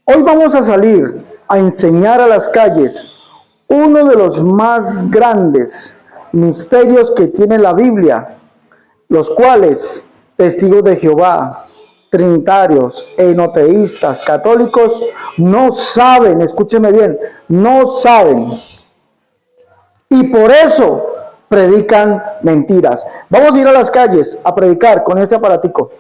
Hoy vamos a salir a enseñar a las calles uno de los más grandes misterios que tiene la Biblia, los cuales testigos de Jehová, trinitarios, enoteístas, católicos no saben, escúcheme bien, no saben. Y por eso predican mentiras. Vamos a ir a las calles a predicar con ese aparatico.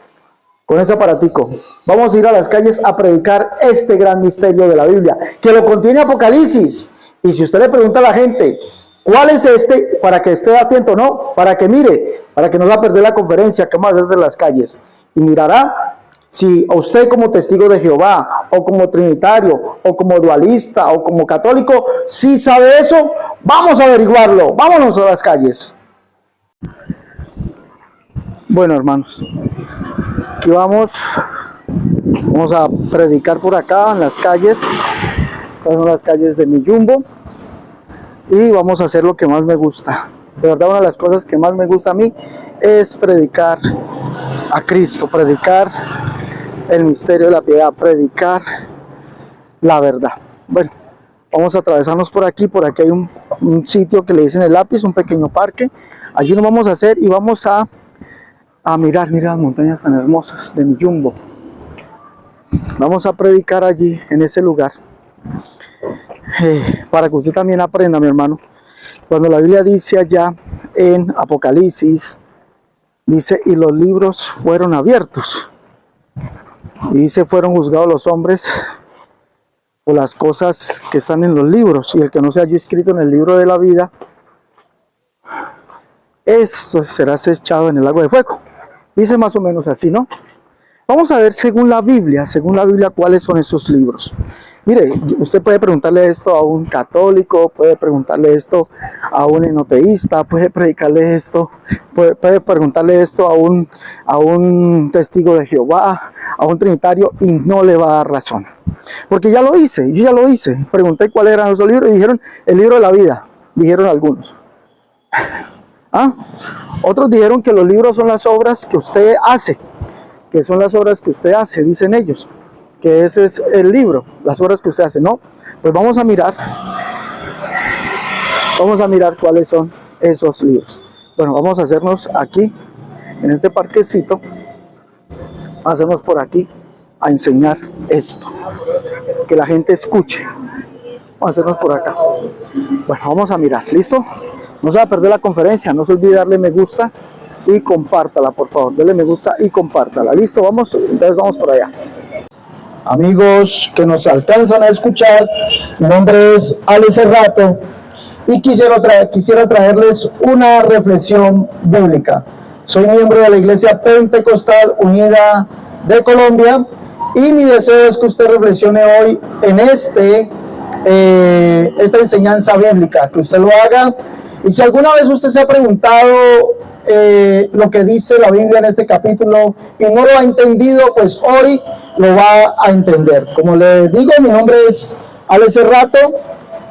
Vamos a ir a las calles a predicar este gran misterio de la Biblia, que lo contiene Apocalipsis. Y si usted le pregunta a la gente, ¿cuál es este? Para que esté atento, ¿no? Para que mire, para que no va a perder la conferencia que vamos a hacer de las calles. Y mirará si a usted como testigo de Jehová, o como trinitario, o como dualista, o como católico, si sabe eso, vamos a averiguarlo. Vámonos a las calles. Bueno, hermanos, aquí vamos a predicar por acá en las calles. Estas son las calles de mi Jumbo. Y vamos a hacer lo que más me gusta. De verdad, una de las cosas que más me gusta a mí es predicar a Cristo, predicar el misterio de la piedad, predicar la verdad. Bueno, vamos a atravesarnos por aquí hay un sitio que le dicen el lápiz, un pequeño parque. Allí nos vamos a hacer y vamos a mirar las montañas tan hermosas de mi Jumbo. Vamos a predicar allí, en ese lugar, para que usted también aprenda, mi hermano. Cuando la Biblia dice allá en Apocalipsis, dice, y los libros fueron abiertos. Y dice, fueron juzgados los hombres por las cosas que están en los libros. Y el que no se haya escrito en el libro de la vida, esto será echado en el lago de fuego. Dice más o menos así, ¿no? Vamos a ver según la Biblia, cuáles son esos libros. Mire, usted puede preguntarle esto a un católico, puede preguntarle esto a un enoteísta, puede predicarle esto, puede preguntarle esto a un testigo de Jehová, a un trinitario, y no le va a dar razón. Porque yo ya lo hice. Pregunté cuáles eran esos libros y dijeron el libro de la vida, dijeron algunos. Otros dijeron que los libros son las obras que usted hace. Dicen ellos, que ese es el libro, las obras que usted hace. No, pues vamos a mirar cuáles son esos libros. Bueno, vamos a hacernos aquí, en este parquecito, vamos a hacernos por aquí, a enseñar esto, que la gente escuche. Vamos a hacernos por acá. Bueno, vamos a mirar, ¿listo? No se va a perder la conferencia, no se olvide darle me gusta y compártala, por favor, denle me gusta y compártala. ¿Listo? Entonces vamos por allá. Amigos que nos alcanzan a escuchar, mi nombre es Ale Cerrato y quisiera traerles una reflexión bíblica. Soy miembro de la Iglesia Pentecostal Unida de Colombia y mi deseo es que usted reflexione hoy en esta enseñanza bíblica, que usted lo haga. Y si alguna vez usted se ha preguntado lo que dice la Biblia en este capítulo y no lo ha entendido, pues hoy lo va a entender. Como le digo, mi nombre es Ale Cerrato,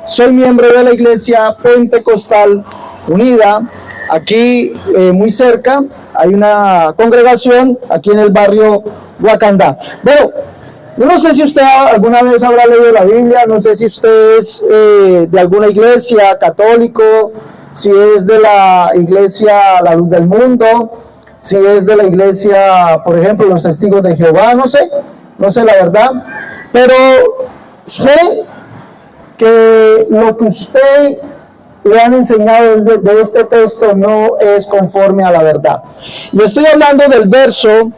soy miembro de la Iglesia Pentecostal Unida. Aquí muy cerca hay una congregación aquí en el barrio Guacandá. Bueno, yo no sé si usted alguna vez habrá leído la Biblia, no sé si usted es de alguna iglesia católico, si es de la iglesia La Luz del Mundo, si es de la iglesia, por ejemplo, los Testigos de Jehová, no sé la verdad, pero sé que lo que usted le han enseñado de este texto no es conforme a la verdad. Y estoy hablando del verso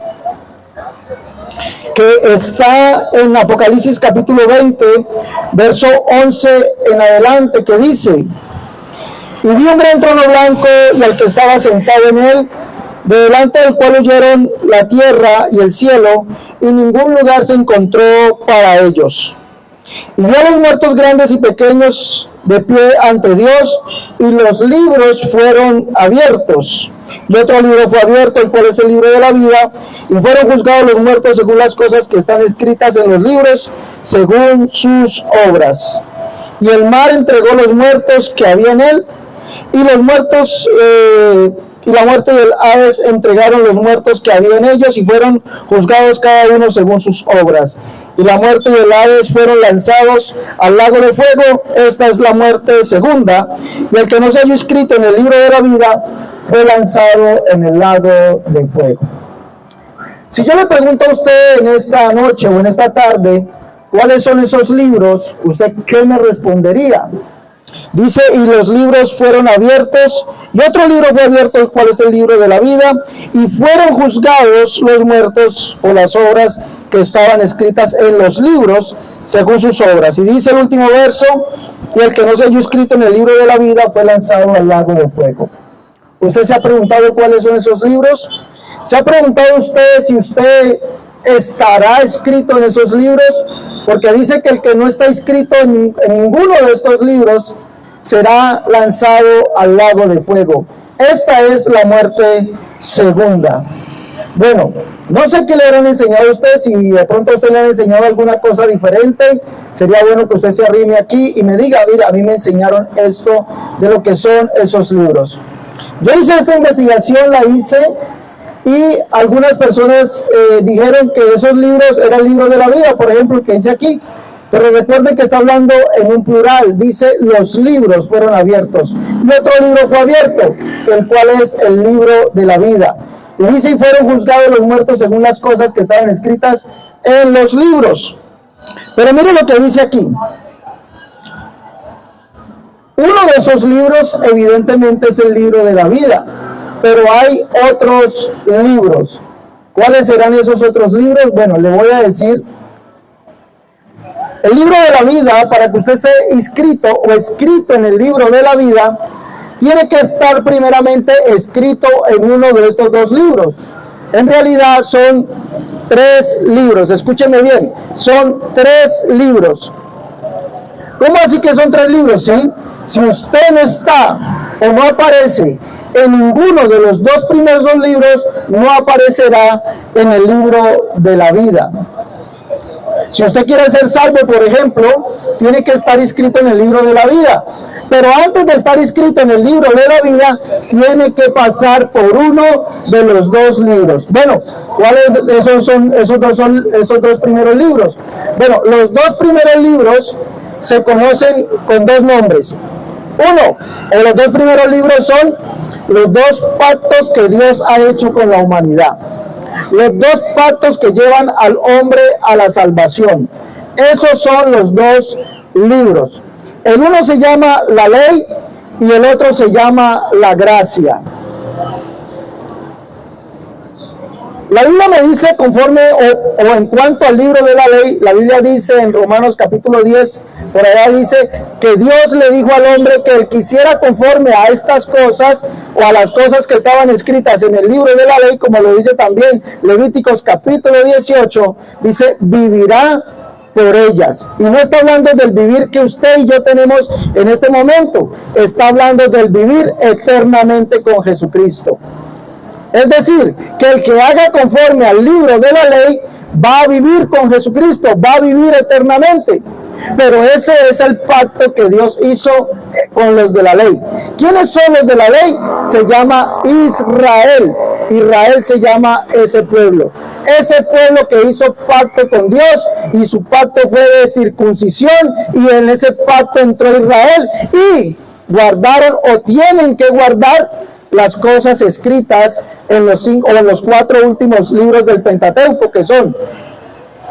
que está en Apocalipsis capítulo 20, verso 11 en adelante, que dice: y vi un gran trono blanco y al que estaba sentado en él, de delante del cual huyeron la tierra y el cielo, y ningún lugar se encontró para ellos. Y vi a los muertos grandes y pequeños de pie ante Dios, y los libros fueron abiertos. Y otro libro fue abierto, el cual es el libro de la vida, y fueron juzgados los muertos según las cosas que están escritas en los libros, según sus obras. Y el mar entregó los muertos que había en él, y los muertos y la muerte y el Hades entregaron los muertos que había en ellos y fueron juzgados cada uno según sus obras. Y la muerte y el Hades fueron lanzados al lago de fuego. Esta es la muerte segunda. Y el que no se haya inscrito en el libro de la vida fue lanzado en el lago de fuego. Si yo le pregunto a usted en esta noche o en esta tarde, ¿cuáles son esos libros? ¿Usted qué me respondería? Dice, y los libros fueron abiertos, y otro libro fue abierto, el cual es el libro de la vida, y fueron juzgados los muertos o las obras que estaban escritas en los libros, según sus obras. Y dice el último verso, y el que no se haya inscrito en el libro de la vida fue lanzado al lago de fuego. ¿Usted se ha preguntado cuáles son esos libros? ¿Se ha preguntado usted si usted estará escrito en esos libros? Porque dice que el que no está inscrito en ninguno de estos libros será lanzado al lago de fuego. Esta es la muerte segunda. Bueno, no sé qué le habrán enseñado a usted, si de pronto a usted le han enseñado alguna cosa diferente, sería bueno que usted se arrime aquí y me diga, mira, a mí me enseñaron esto de lo que son esos libros. Yo hice esta investigación, la hice, y algunas personas dijeron que esos libros eran el libro de la vida, por ejemplo, que dice aquí. Pero recuerden que está hablando en un plural, dice los libros fueron abiertos. Y otro libro fue abierto, el cual es el libro de la vida. Y dice, y fueron juzgados los muertos según las cosas que estaban escritas en los libros. Pero mire lo que dice aquí. Uno de esos libros evidentemente es el libro de la vida, pero hay otros libros. ¿Cuáles serán esos otros libros? Bueno, le voy a decir. El libro de la vida, para que usted esté inscrito o escrito en el libro de la vida, tiene que estar primeramente escrito en uno de estos dos libros. En realidad son 3 libros, escúcheme bien, son 3 libros. ¿Cómo así que son 3 libros? ¿Sí? Si usted no está o no aparece en ninguno de los 2 primeros libros, no aparecerá en el libro de la vida. Si usted quiere ser salvo, por ejemplo, tiene que estar inscrito en el libro de la vida. Pero antes de estar inscrito en el libro de la vida, tiene que pasar por uno de los 2 libros. Bueno, ¿cuáles son esos 2 primeros libros? Bueno, los 2 primeros libros se conocen con 2 nombres. Los 2 primeros libros son los 2 pactos que Dios ha hecho con la humanidad. Los 2 pactos que llevan al hombre a la salvación. Esos son los 2 libros. El uno se llama la ley y el otro se llama la gracia. La Biblia me dice conforme o en cuanto al libro de la ley, la Biblia dice en Romanos capítulo 10, por allá dice que Dios le dijo al hombre que él quisiera conforme a estas cosas o a las cosas que estaban escritas en el libro de la ley, como lo dice también Levíticos capítulo 18, dice vivirá por ellas. Y no está hablando del vivir que usted y yo tenemos en este momento, está hablando del vivir eternamente con Jesucristo. Es decir, que el que haga conforme al libro de la ley va a vivir con Jesucristo, va a vivir eternamente. Pero ese es el pacto que Dios hizo con los de la ley. ¿Quiénes son los de la ley? Se llama Israel. Israel se llama ese pueblo. Ese pueblo que hizo pacto con Dios y su pacto fue de circuncisión y en ese pacto entró Israel y guardaron o tienen que guardar las cosas escritas en los 4 últimos libros del Pentateuco, que son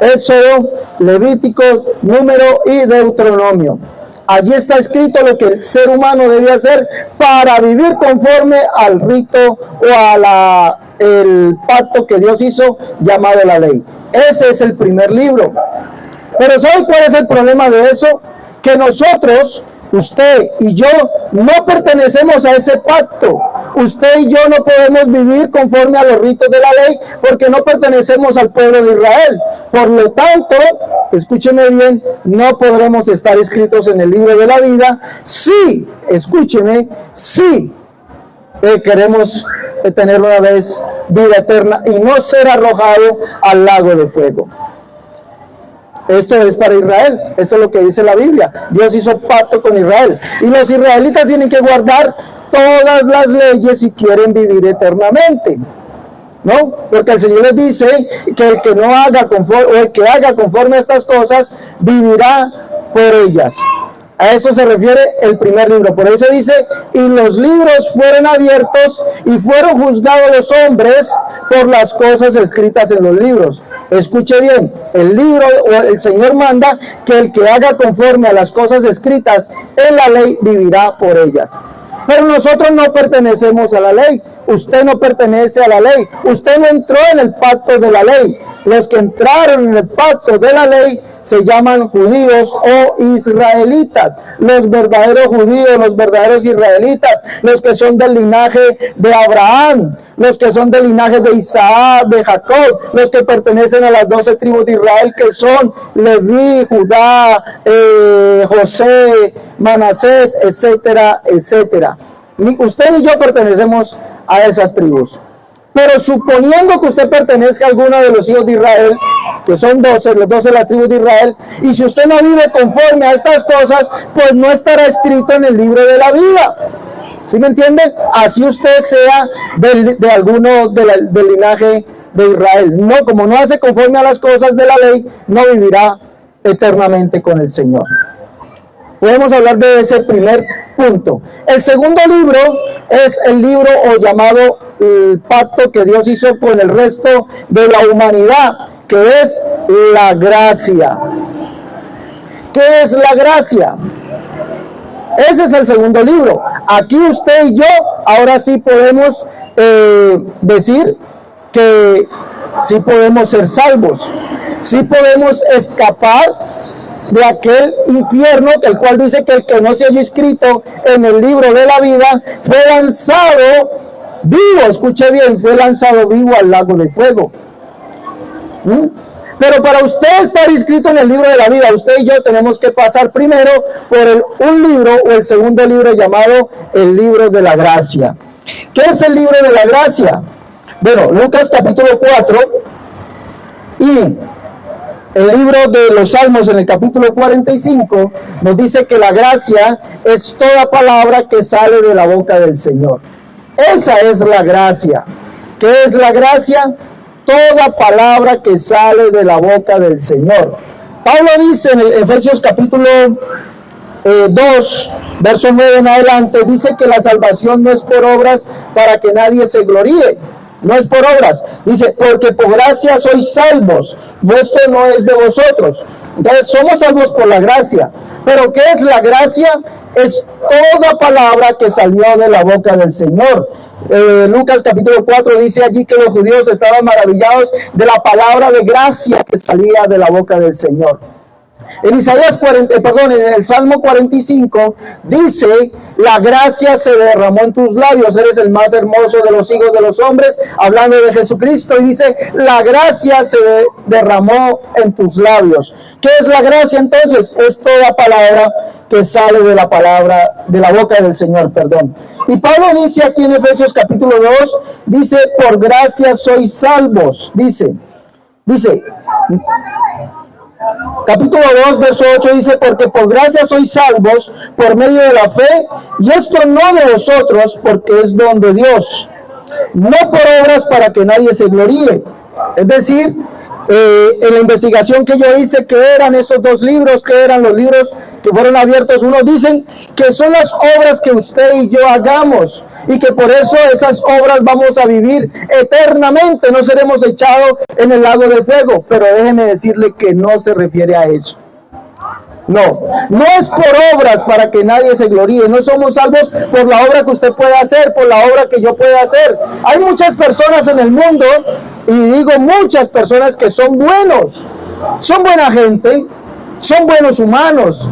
Éxodo, Levíticos, Número y Deuteronomio. Allí está escrito lo que el ser humano debe hacer para vivir conforme al rito o a el pacto que Dios hizo llamado la ley. Ese es el primer libro. Pero ¿sabe cuál es el problema de eso? Que nosotros, usted y yo, no pertenecemos a ese pacto. Usted y yo no podemos vivir conforme a los ritos de la ley porque no pertenecemos al pueblo de Israel. Por lo tanto, escúcheme bien, no podremos estar inscritos en el libro de la vida si, escúcheme, si queremos tener una vez vida eterna y no ser arrojado al lago de fuego. Esto es para Israel, esto es lo que dice la Biblia. Dios hizo pacto con Israel y los israelitas tienen que guardar todas las leyes si quieren vivir eternamente. ¿No? Porque el Señor les dice que el que no haga conforme, o el que haga conforme a estas cosas, vivirá por ellas. A esto se refiere el primer libro. Por eso dice, y los libros fueron abiertos y fueron juzgados los hombres por las cosas escritas en los libros. Escuche bien, el libro, o el Señor manda que el que haga conforme a las cosas escritas en la ley, vivirá por ellas. Pero nosotros no pertenecemos a la ley. Usted no pertenece a la ley. Usted no entró en el pacto de la ley. Los que entraron en el pacto de la ley se llaman judíos o israelitas. Los verdaderos judíos, los verdaderos israelitas, los que son del linaje de Abraham, los que son del linaje de Isaac, de Jacob, los que pertenecen a las 12 tribus de Israel, que son Leví, Judá, José, Manasés, etcétera, etcétera. Usted y yo pertenecemos a esas tribus. Pero suponiendo que usted pertenezca a alguno de los hijos de Israel, que son 12, los 12 de las tribus de Israel, y si usted no vive conforme a estas cosas, pues no estará escrito en el libro de la vida. ¿Sí me entiende? Así usted sea de alguno del linaje de Israel. No, como no hace conforme a las cosas de la ley, no vivirá eternamente con el Señor. Podemos hablar de ese primer punto. El segundo libro es el libro o llamado el pacto que Dios hizo con el resto de la humanidad, que es la gracia. ¿Qué es la gracia? Ese es el segundo libro. Aquí usted y yo ahora sí podemos decir que sí podemos ser salvos, sí podemos escapar de aquel infierno, el cual dice que el que no se haya inscrito en el libro de la vida fue lanzado vivo, escuche bien, fue lanzado vivo al lago de fuego. Pero para usted estar inscrito en el libro de la vida, usted y yo tenemos que pasar primero por un libro o el segundo libro llamado el libro de la gracia. ¿Qué es el libro de la gracia? Bueno, Lucas capítulo 4 y el libro de los Salmos en el capítulo 45 nos dice que la gracia es toda palabra que sale de la boca del Señor. Esa es la gracia. ¿Qué es la gracia? Toda palabra que sale de la boca del Señor. Pablo dice en Efesios capítulo 2, verso 9 en adelante, dice que la salvación no es por obras para que nadie se gloríe. No es por obras, dice, porque por gracia sois salvos, esto no es de vosotros. Entonces somos salvos por la gracia. Pero ¿qué es la gracia? Es toda palabra que salió de la boca del Señor. Lucas capítulo 4 dice allí que los judíos estaban maravillados de la palabra de gracia que salía de la boca del Señor. En en el Salmo 45 dice, la gracia se derramó en tus labios, eres el más hermoso de los hijos de los hombres, hablando de Jesucristo, y dice, la gracia se derramó en tus labios. ¿Qué es la gracia entonces? Es toda palabra que sale de la palabra, de la boca del Señor, perdón. Y Pablo dice aquí en Efesios capítulo 2, dice, por gracia sois salvos, dice, capítulo 2, verso 8 dice, porque por gracia sois salvos por medio de la fe, y esto no de vosotros, porque es don de Dios, no por obras para que nadie se gloríe. Es decir, en la investigación que yo hice, que eran estos dos libros, que eran los libros que fueron abiertos, unos dicen que son las obras que usted y yo hagamos, y que por eso esas obras vamos a vivir eternamente, no seremos echados en el lago de fuego. Pero déjeme decirle que no se refiere a eso. No es por obras para que nadie se gloríe. No somos salvos por la obra que usted puede hacer, por la obra que yo pueda hacer. Hay muchas personas en el mundo, y digo muchas personas, que son buenos, son buena gente, son buenos humanos,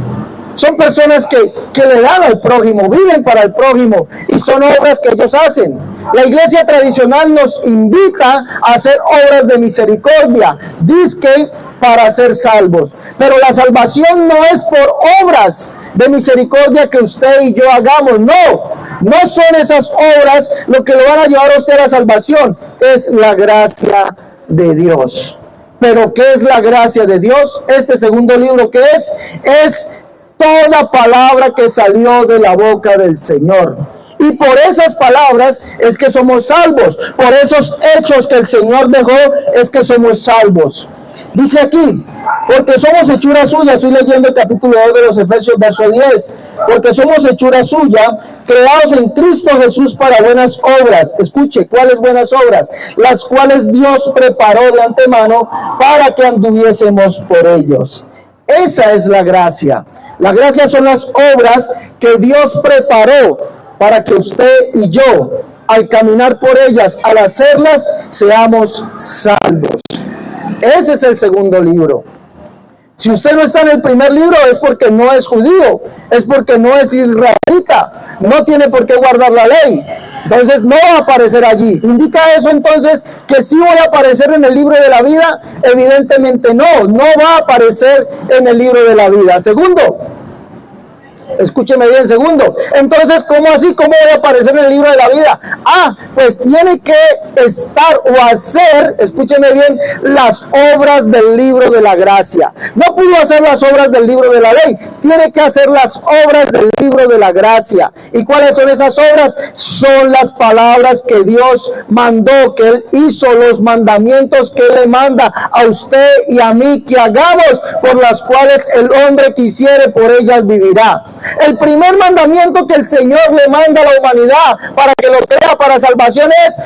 son personas que le dan al prójimo, viven para el prójimo, y son obras que ellos hacen. La iglesia tradicional nos invita a hacer obras de misericordia, dizque para ser salvos. Pero la salvación no es por obras de misericordia que usted y yo hagamos, no son esas obras lo que lo van a llevar a usted a la salvación, es la gracia de Dios. Pero ¿qué es la gracia de Dios? Este segundo libro, ¿qué es? Es toda palabra que salió de la boca del Señor. Y por esas palabras es que somos salvos. Por esos hechos que el Señor dejó es que somos salvos. Dice aquí, porque somos hechura suya. Estoy leyendo el capítulo 2 de los Efesios, verso 10. Porque somos hechura suya, creados en Cristo Jesús para buenas obras. Escuche, ¿cuáles buenas obras? Las cuales Dios preparó de antemano para que anduviésemos por ellos. Esa es la gracia. La gracia son las obras que Dios preparó para que usted y yo, al caminar por ellas, al hacerlas, seamos salvos. Ese es el segundo libro. Si usted no está en el primer libro es porque no es judío, es porque no es israelita, no tiene por qué guardar la ley. Entonces no va a aparecer allí. ¿Indica eso entonces que sí voy a aparecer en el libro de la vida? Evidentemente no va a aparecer en el libro de la vida. Segundo, escúcheme bien, segundo. Entonces, ¿cómo así? ¿Cómo voy a aparecer en el libro de la vida? Pues tiene que estar o hacer, escúcheme bien, las obras del libro de la gracia. No pudo hacer las obras del libro de la ley, tiene que hacer las obras del libro de la gracia. ¿Y cuáles son esas obras? Son las palabras que Dios mandó, que Él hizo, los mandamientos que Él le manda a usted y a mí que hagamos, por las cuales el hombre que hiciere por ellas vivirá. El primer mandamiento que el Señor le manda a la humanidad para que lo crea para salvación es: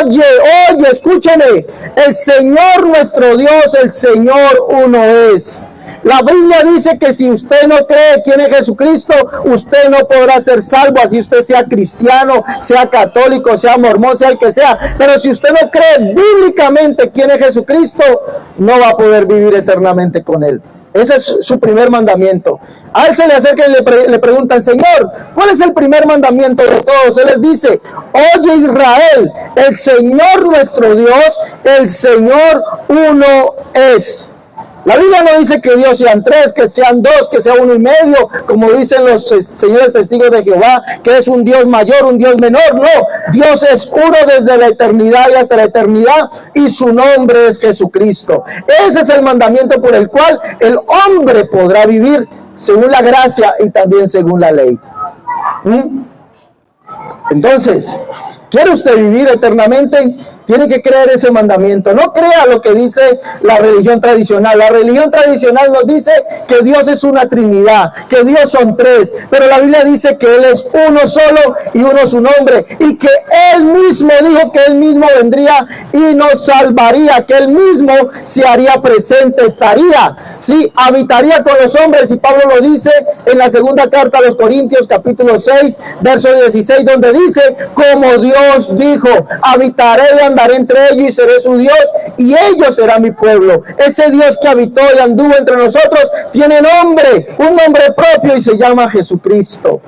oye, escúcheme, el Señor nuestro Dios, el Señor uno es. La Biblia dice que si usted no cree quién es Jesucristo, usted no podrá ser salvo, así usted sea cristiano, sea católico, sea mormón, sea el que sea. Pero si usted no cree bíblicamente quién es Jesucristo, no va a poder vivir eternamente con Él. Ese es su primer mandamiento. A Él se le acerca y le preguntan: Señor, ¿cuál es el primer mandamiento de todos? Él les dice: oye Israel, el Señor nuestro Dios, el Señor uno es. La Biblia no dice que Dios sean tres, que sean dos, que sea uno y medio, como dicen los señores testigos de Jehová, que es un Dios mayor, un Dios menor. No, Dios es uno desde la eternidad y hasta la eternidad, y su nombre es Jesucristo. Ese es el mandamiento por el cual el hombre podrá vivir según la gracia y también según la ley. Entonces, ¿quiere usted vivir eternamente? Tiene que creer ese mandamiento. No crea lo que dice la religión tradicional. La religión tradicional nos dice que Dios es una Trinidad, que Dios son tres, pero la Biblia dice que Él es uno solo y uno su nombre, y que Él mismo dijo que Él mismo vendría y nos salvaría, que Él mismo se haría presente, estaría, ¿sí? Habitaría con los hombres, y Pablo lo dice en la segunda carta a los Corintios, capítulo 6, verso 16, donde dice: como Dios dijo, habitaré y andaré entre ellos y seré su Dios y ellos serán mi pueblo. Ese Dios que habitó y anduvo entre nosotros tiene nombre, un nombre propio, y se llama Jesucristo.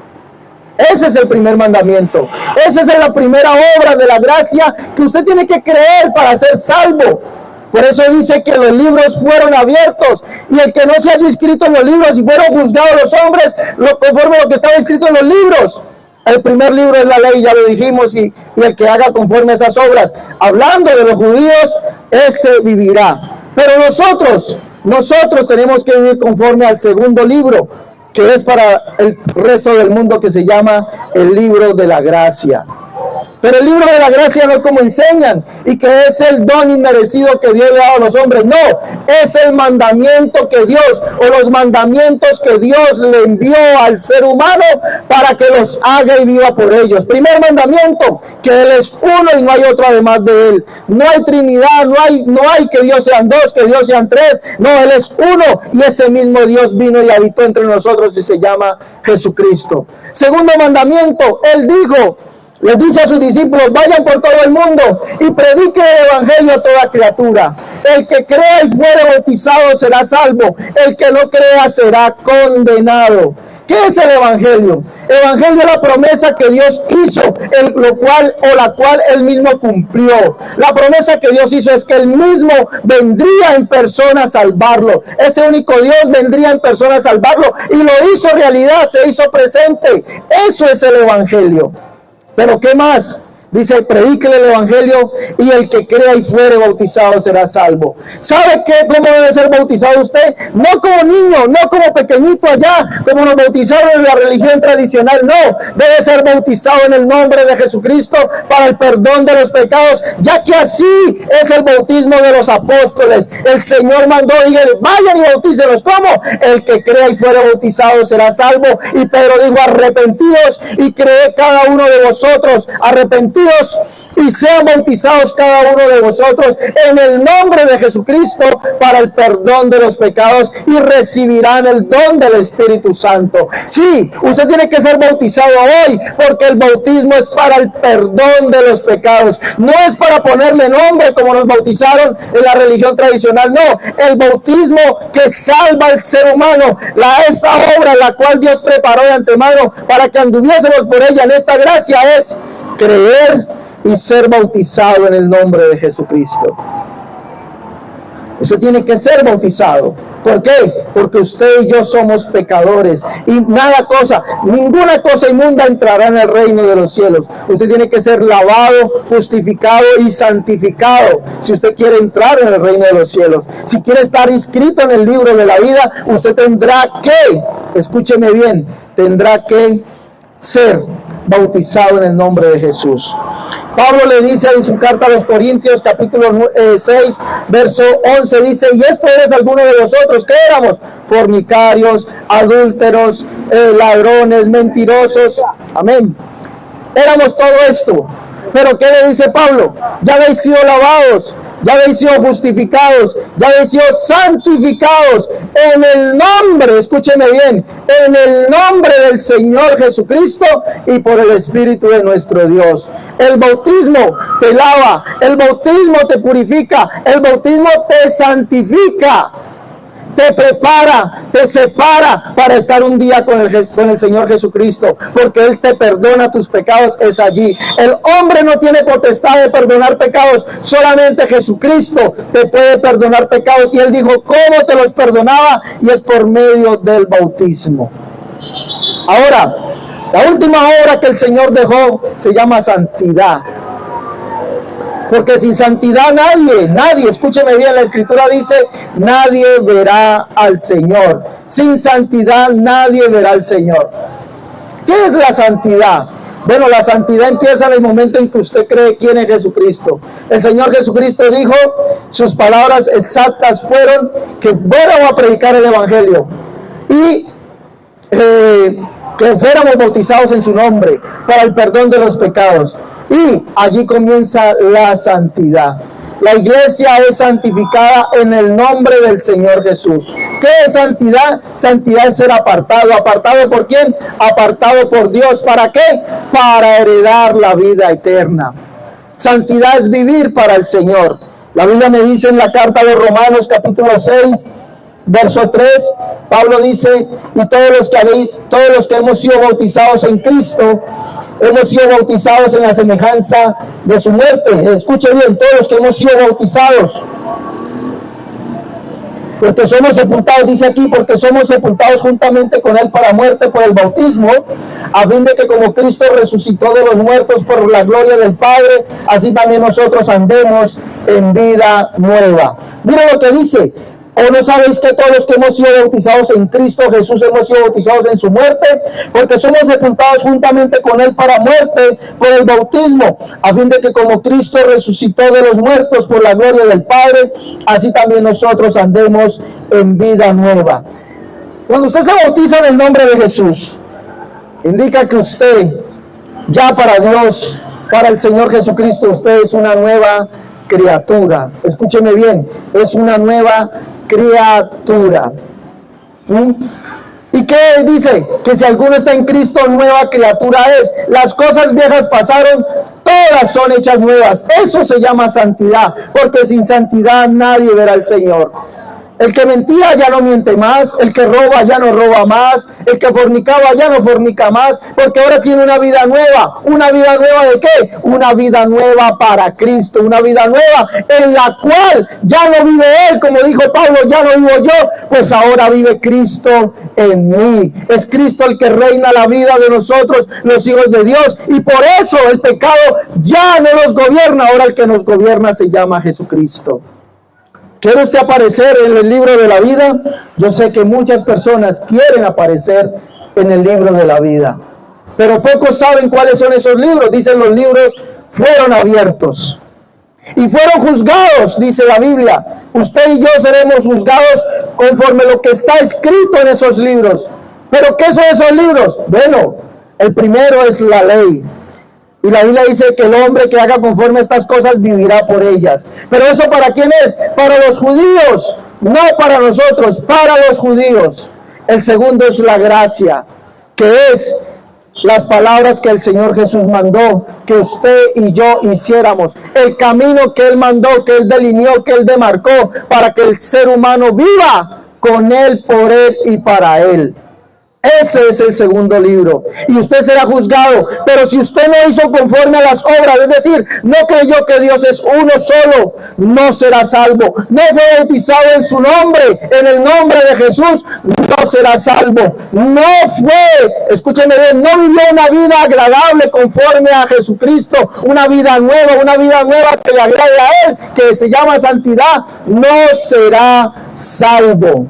Ese es el primer mandamiento. Esa es la primera obra de la gracia que usted tiene que creer para ser salvo. Por eso dice que los libros fueron abiertos, y el que no se haya inscrito en los libros y fueron juzgados los hombres conforme a lo que estaba escrito en los libros. El primer libro es la ley, ya lo dijimos, y el que haga conforme a esas obras, hablando de los judíos, ese vivirá. Pero nosotros tenemos que vivir conforme al segundo libro, que es para el resto del mundo, que se llama el libro de la gracia. Pero el libro de la gracia no es como enseñan, y que es el don inmerecido que Dios le da a los hombres. No, es el mandamiento que Dios, o los mandamientos que Dios le envió al ser humano para que los haga y viva por ellos. Primer mandamiento, que Él es uno y no hay otro además de Él. No hay Trinidad, no hay que Dios sean dos, que Dios sean tres. No, Él es uno, y ese mismo Dios vino y habitó entre nosotros y se llama Jesucristo. Segundo mandamiento, Él dijo, les dice a sus discípulos: vayan por todo el mundo y prediquen el evangelio a toda criatura. El que crea y fuere bautizado será salvo, el que no crea será condenado. ¿Qué es el evangelio? El evangelio es la promesa que Dios hizo, la cual Él mismo cumplió. La promesa que Dios hizo es que Él mismo vendría en persona a salvarlo. Ese único Dios vendría en persona a salvarlo, y lo hizo realidad, se hizo presente. Eso es el evangelio. Pero ¿qué más? Dice, predíquele el evangelio y el que crea y fuere bautizado será salvo. ¿Sabe cómo debe ser bautizado usted? No como niño, no como pequeñito allá, como nos bautizaron en la religión tradicional. No, debe ser bautizado en el nombre de Jesucristo para el perdón de los pecados, ya que así es el bautismo de los apóstoles. El Señor mandó y dijo, vayan y bautícelos. ¿Cómo? El que crea y fuere bautizado será salvo. Y Pedro dijo, arrepentidos y creed cada uno de vosotros, arrepentidos y sean bautizados cada uno de vosotros en el nombre de Jesucristo para el perdón de los pecados y recibirán el don del Espíritu Santo. Sí, usted tiene que ser bautizado hoy porque el bautismo es para el perdón de los pecados. No es para ponerle nombre como nos bautizaron en la religión tradicional. No, el bautismo que salva al ser humano, esa obra la cual Dios preparó de antemano para que anduviésemos por ella en esta gracia es creer y ser bautizado en el nombre de Jesucristo. Usted tiene que ser bautizado. ¿Por qué? Porque usted y yo somos pecadores y ninguna cosa inmunda entrará en el reino de los cielos. Usted tiene que ser lavado, justificado y santificado si usted quiere entrar en el reino de los cielos. Si quiere estar inscrito en el libro de la vida, usted tendrá que, escúcheme bien, tendrá que ser bautizado en el nombre de Jesús. Pablo le dice en su carta a los Corintios, capítulo 6, verso 11, dice, y esto es alguno de vosotros, ¿qué éramos? Fornicarios, adúlteros, ladrones, mentirosos, amén. Éramos todo esto, pero ¿qué le dice Pablo? Ya habéis sido lavados, ya habéis sido justificados, ya habéis sido santificados en el nombre, escúcheme bien, en el nombre del Señor Jesucristo y por el Espíritu de nuestro Dios. El bautismo te lava, el bautismo te purifica, el bautismo te santifica, te prepara, te separa para estar un día con el Señor Jesucristo, porque Él te perdona tus pecados, es allí. El hombre no tiene potestad de perdonar pecados, solamente Jesucristo te puede perdonar pecados, y Él dijo cómo te los perdonaba, y es por medio del bautismo. Ahora, la última obra que el Señor dejó se llama santidad. Porque sin santidad nadie, escúcheme bien, la Escritura dice, nadie verá al Señor. Sin santidad nadie verá al Señor. ¿Qué es la santidad? Bueno, la santidad empieza en el momento en que usted cree quién es Jesucristo. El Señor Jesucristo dijo, sus palabras exactas fueron que fuéramos a predicar el Evangelio y que fuéramos bautizados en su nombre para el perdón de los pecados. Y allí comienza la santidad. La iglesia es santificada en el nombre del Señor Jesús. ¿Qué es santidad? Santidad es ser apartado. ¿Apartado por quién? Apartado por Dios. ¿Para qué? Para heredar la vida eterna. Santidad es vivir para el Señor. La Biblia me dice en la carta de Romanos capítulo 6, verso 3, Pablo dice, y todos los que hemos sido bautizados en Cristo, hemos sido bautizados en la semejanza de su muerte. Escuche bien, todos los que hemos sido bautizados, porque somos sepultados, dice aquí, porque somos sepultados juntamente con Él para muerte por el bautismo, a fin de que como Cristo resucitó de los muertos por la gloria del Padre, así también nosotros andemos en vida nueva. Mira lo que dice. ¿O no sabéis que todos los que hemos sido bautizados en Cristo Jesús hemos sido bautizados en su muerte? Porque somos sepultados juntamente con Él para muerte por el bautismo, a fin de que como Cristo resucitó de los muertos por la gloria del Padre, así también nosotros andemos en vida nueva. Cuando usted se bautiza en el nombre de Jesús, indica que usted, ya para Dios, para el Señor Jesucristo, usted es una nueva criatura. Escúcheme bien, es una nueva criatura. ¿Y qué dice? Que si alguno está en Cristo, nueva criatura es. Las cosas viejas pasaron, todas son hechas nuevas. Eso se llama santidad, porque sin santidad nadie verá al Señor. El que mentía ya no miente más, el que roba ya no roba más, el que fornicaba ya no fornica más, porque ahora tiene una vida nueva. ¿Una vida nueva de qué? Una vida nueva para Cristo, una vida nueva en la cual ya no vive Él, como dijo Pablo, ya no vivo yo, pues ahora vive Cristo en mí. Es Cristo el que reina la vida de nosotros, los hijos de Dios, y por eso el pecado ya no nos gobierna, ahora el que nos gobierna se llama Jesucristo. ¿Quiere usted aparecer en el libro de la vida? Yo sé que muchas personas quieren aparecer en el libro de la vida, pero pocos saben cuáles son esos libros. Dicen los libros fueron abiertos y fueron juzgados, dice la Biblia. Usted y yo seremos juzgados conforme lo que está escrito en esos libros. ¿Pero qué son esos libros? Bueno, el primero es la ley. Y la Biblia dice que el hombre que haga conforme a estas cosas vivirá por ellas. Pero ¿eso para quién es? Para los judíos, no para nosotros, para los judíos. El segundo es la gracia, que es las palabras que el Señor Jesús mandó que usted y yo hiciéramos. El camino que Él mandó, que Él delineó, que Él demarcó para que el ser humano viva con Él, por Él y para Él. Ese es el segundo libro. Y usted será juzgado. Pero si usted no hizo conforme a las obras, es decir, no creyó que Dios es uno solo, no será salvo. No fue bautizado en su nombre, en el nombre de Jesús, no será salvo. No fue, escúcheme bien, no vivió una vida agradable conforme a Jesucristo, una vida nueva que le agrade a Él, que se llama santidad, no será salvo.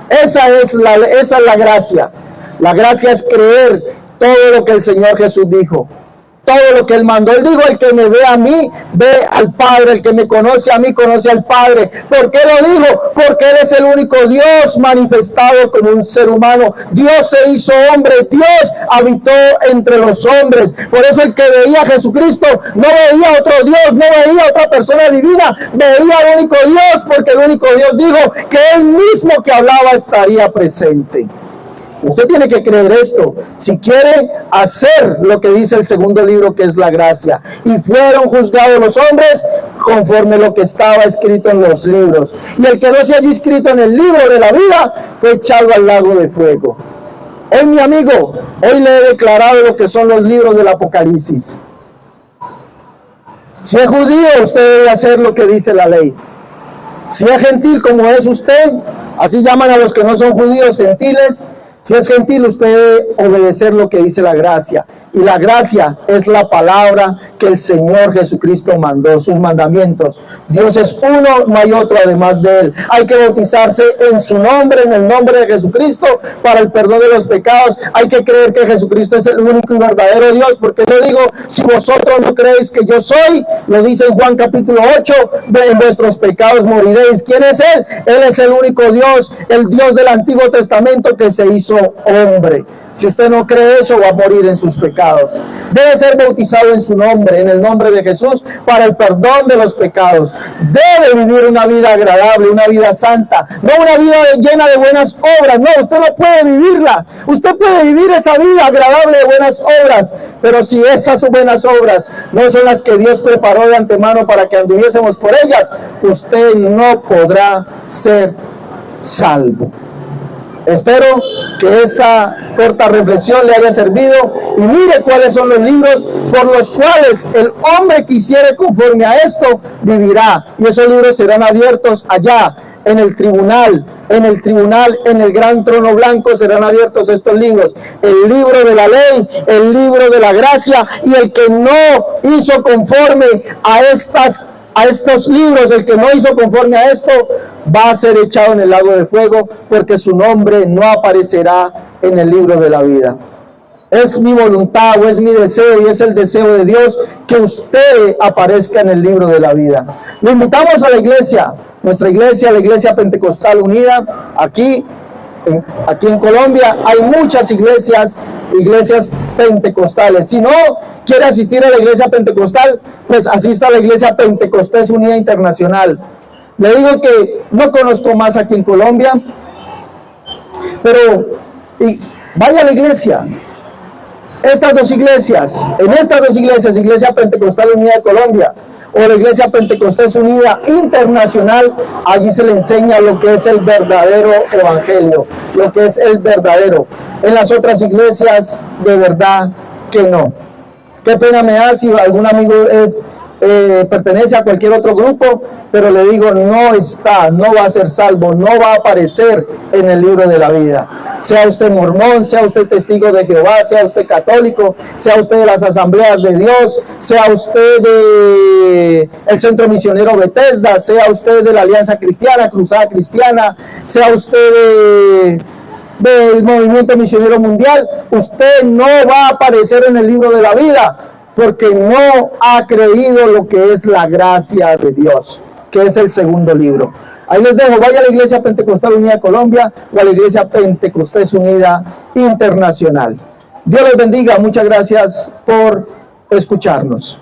Esa es la gracia. La gracia es creer todo lo que el Señor Jesús dijo, todo lo que Él mandó. Él dijo, el que me ve a mí, ve al Padre. El que me conoce a mí, conoce al Padre. ¿Por qué lo dijo? Porque Él es el único Dios manifestado como un ser humano. Dios se hizo hombre, Dios habitó entre los hombres. Por eso el que veía a Jesucristo no veía a otro Dios, no veía a otra persona divina, veía al único Dios, porque el único Dios dijo que Él mismo que hablaba estaría presente. Usted tiene que creer esto, si quiere hacer lo que dice el segundo libro, que es la gracia. Y fueron juzgados los hombres conforme lo que estaba escrito en los libros. Y el que no se halló inscrito en el libro de la vida fue echado al lago de fuego. Hoy, mi amigo, hoy le he declarado lo que son los libros del Apocalipsis. Si es judío, usted debe hacer lo que dice la ley. Si es gentil como es usted, así llaman a los que no son judíos gentiles. Si es gentil, usted debe obedecer lo que dice la gracia. Y la gracia es la palabra que el Señor Jesucristo mandó, sus mandamientos. Dios es uno, no hay otro además de Él. Hay que bautizarse en su nombre, en el nombre de Jesucristo, para el perdón de los pecados. Hay que creer que Jesucristo es el único y verdadero Dios, porque yo digo, si vosotros no creéis que yo soy, lo dice en Juan capítulo 8, en vuestros pecados moriréis. ¿Quién es Él? Él es el único Dios, el Dios del Antiguo Testamento que se hizo hombre. Si usted no cree eso, va a morir en sus pecados. Debe ser bautizado en su nombre, en el nombre de Jesús, para el perdón de los pecados. Debe vivir una vida agradable, una vida santa, no una vida llena de buenas obras. No, usted no puede vivirla. Usted puede vivir esa vida agradable de buenas obras, pero si esas buenas obras no son las que Dios preparó de antemano para que anduviésemos por ellas, usted no podrá ser salvo. Espero que esta corta reflexión le haya servido y mire cuáles son los libros por los cuales el hombre que hiciere conforme a esto vivirá. Y esos libros serán abiertos allá en el tribunal, en el gran trono blanco serán abiertos estos libros. El libro de la ley, el libro de la gracia, y el que no hizo conforme a estos libros, el que no hizo conforme a esto, va a ser echado en el lago de fuego, porque su nombre no aparecerá en el libro de la vida. Es mi voluntad o es mi deseo, y es el deseo de Dios, que usted aparezca en el libro de la vida. Le invitamos a la iglesia, nuestra iglesia, la Iglesia Pentecostal Unida, aquí en Colombia. Hay muchas iglesias pentecostales. Si no quiere asistir a la iglesia pentecostal, pues asista a la Iglesia Pentecostés Unida Internacional. Le digo que no conozco más aquí en Colombia, pero vaya a la iglesia. En estas dos iglesias, Iglesia Pentecostal Unida de Colombia, o la Iglesia Pentecostés Unida Internacional, allí se le enseña lo que es el verdadero evangelio, lo que es el verdadero. En las otras iglesias, de verdad que no. Qué pena me da si algún amigo pertenece a cualquier otro grupo, pero le digo, no va a ser salvo, no va a aparecer en el libro de la vida. Sea usted mormón, sea usted testigo de Jehová, sea usted católico, sea usted de las asambleas de Dios, sea usted del Centro Misionero Bethesda, sea usted de la Alianza Cristiana, Cruzada Cristiana, sea usted del Movimiento Misionero Mundial, usted no va a aparecer en el libro de la vida, porque no ha creído lo que es la gracia de Dios, que es el segundo libro. Ahí les dejo, vaya a la Iglesia Pentecostal Unida Colombia o a la Iglesia Pentecostés Unida Internacional. Dios les bendiga, muchas gracias por escucharnos.